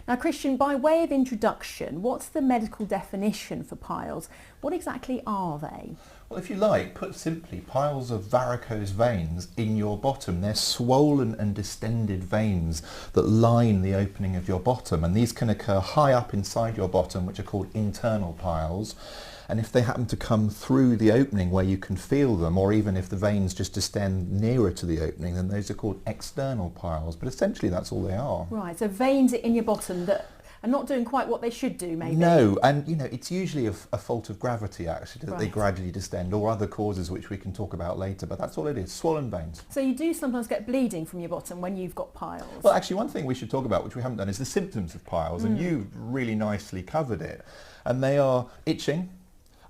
Now, Christian, by way of introduction, what's the medical definition for piles? What exactly are they? Well, if you like, put simply, piles are varicose veins in your bottom. They're swollen and distended veins that line the opening of your bottom, and these can occur high up inside your bottom, which are called internal piles. And if they happen to come through the opening where you can feel them, or even if the veins just distend nearer to the opening, then those are called external piles. But essentially that's all they are. Right, so veins in your bottom that are not doing quite what they should do, maybe? No, and it's usually a fault of gravity actually, that they gradually distend, or other causes which we can talk about later, but that's all it is, swollen veins. So you do sometimes get bleeding from your bottom when you've got piles? Well, actually one thing we should talk about, which we haven't done, is the symptoms of piles, and you really nicely covered it. And they are itching,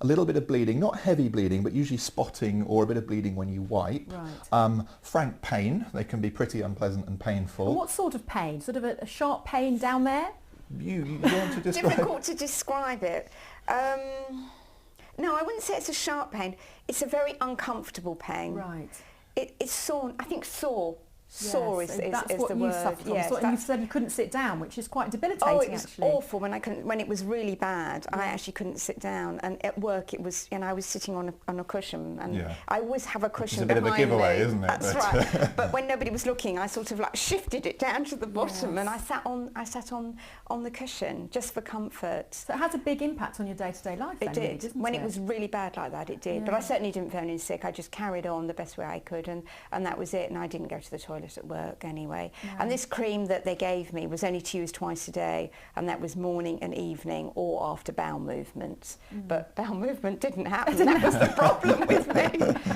a little bit of bleeding, not heavy bleeding, but usually spotting or a bit of bleeding when you wipe. Right. Frank pain, they can be pretty unpleasant and painful. And what sort of pain? Sort of a sharp pain down there? You want to describe? Difficult to describe it. No, I wouldn't say it's a sharp pain. It's a very uncomfortable pain. Right. It's sore. I think sore. Sore Yes, is that's the what word. you suffered from. Yes, And you said you couldn't sit down, which is quite debilitating. Oh, it was actually awful when it was really bad. I actually couldn't sit down, and at work it was. I was sitting on a cushion, and I always have a cushion behind me. It's a bit of a giveaway, isn't it? That's right. But when nobody was looking, I sort of like shifted it down to the bottom, and I sat on the cushion just for comfort. So it has a big impact on your day-to-day life. It then, did. When it was really bad like that, it did. But I certainly didn't phone in sick. I just carried on the best way I could, and that was it. And I didn't go to the toilet at work anyway. And this cream that they gave me was only to use twice a day, and that was morning and evening, or after bowel movements. But bowel movement didn't happen. That was the problem with me.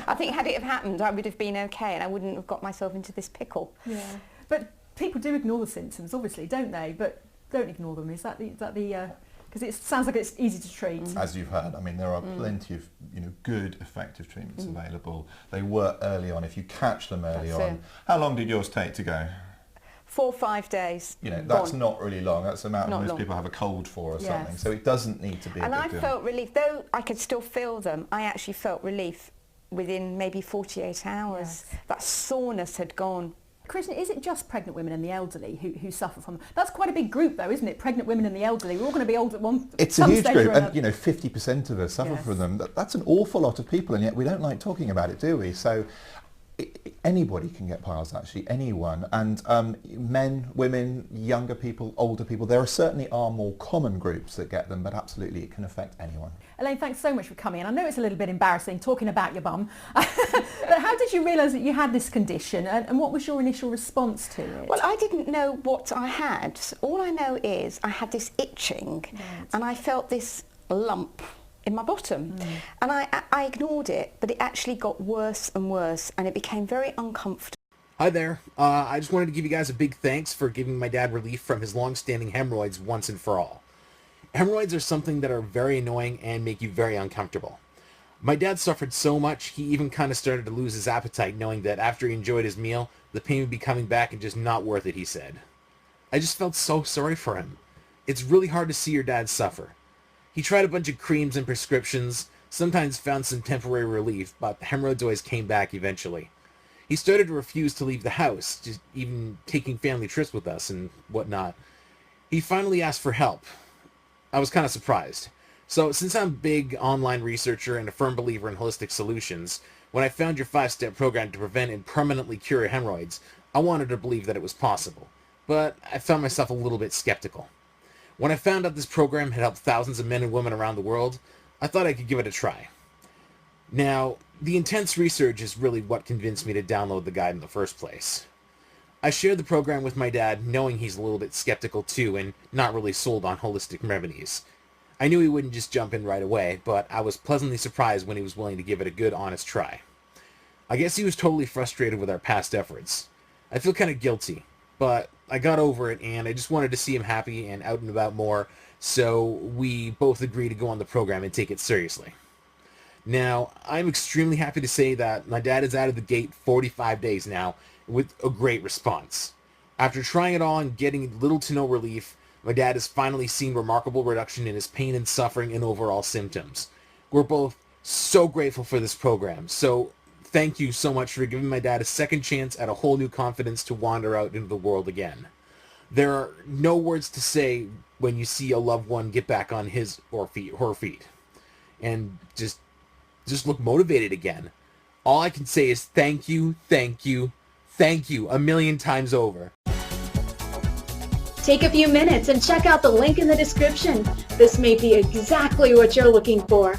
I think had it have happened, I would have been okay, and I wouldn't have got myself into this pickle. Yeah. But people do ignore the symptoms, obviously, don't they? But don't ignore them. Is that the because it sounds like it's easy to treat. As you've heard, I mean, there are plenty of good, effective treatments available. They work early on if you catch them early on. How long did yours take to go? 4 or 5 days. That's not really long. That's the amount Not most long. people have a cold for or something. So it doesn't need to be. And a I big deal. felt relief, though I could still feel them. I actually felt relief within maybe 48 hours. Yes. That soreness had gone. Christian, is it just pregnant women and the elderly who suffer from them? That's quite a big group though, isn't it? Pregnant women and the elderly. We're all going to be old at one It's a huge group, and 50% of us suffer from them. That's an awful lot of people, and yet we don't like talking about it, do we? So anybody can get piles, actually, anyone. And men, women, younger people, older people, there certainly are more common groups that get them, but absolutely it can affect anyone. Elaine, thanks so much for coming in. I know it's a little bit embarrassing talking about your bum, but how did you realise that you had this condition, and what was your initial response to it? Well, I didn't know what I had. All I know is I had this itching, and I felt this lump in my bottom. And I ignored it, but it actually got worse and worse, and it became very uncomfortable. Hi there. I just wanted to give you guys a big thanks for giving my dad relief from his long-standing hemorrhoids once and for all. Hemorrhoids are something that are very annoying and make you very uncomfortable. My dad suffered so much, he even kind of started to lose his appetite, knowing that after he enjoyed his meal, the pain would be coming back and just not worth it, he said. I just felt so sorry for him. It's really hard to see your dad suffer. He tried a bunch of creams and prescriptions, sometimes found some temporary relief, but the hemorrhoids always came back eventually. He started to refuse to leave the house, just even taking family trips with us and whatnot. He finally asked for help. I was kind of surprised. So since I'm a big online researcher and a firm believer in holistic solutions, when I found your 5-step program to prevent and permanently cure hemorrhoids, I wanted to believe that it was possible. But I found myself a little bit skeptical. When I found out this program had helped thousands of men and women around the world, I thought I could give it a try. Now, the intense research is really what convinced me to download the guide in the first place. I shared the program with my dad, knowing he's a little bit skeptical too and not really sold on holistic remedies. I knew he wouldn't just jump in right away, but I was pleasantly surprised when he was willing to give it a good, honest try. I guess he was totally frustrated with our past efforts. I feel kind of guilty, but I got over it, and I just wanted to see him happy and out and about more, so we both agreed to go on the program and take it seriously. Now, I'm extremely happy to say that my dad is out of the gate 45 days now with a great response. After trying it all and getting little to no relief, my dad has finally seen remarkable reduction in his pain and suffering and overall symptoms. We're both so grateful for this program, so thank you so much for giving my dad a second chance at a whole new confidence to wander out into the world again. There are no words to say when you see a loved one get back on his or her feet and just look motivated again. All I can say is thank you, thank you, thank you a million times over. Take a few minutes and check out the link in the description. This may be exactly what you're looking for.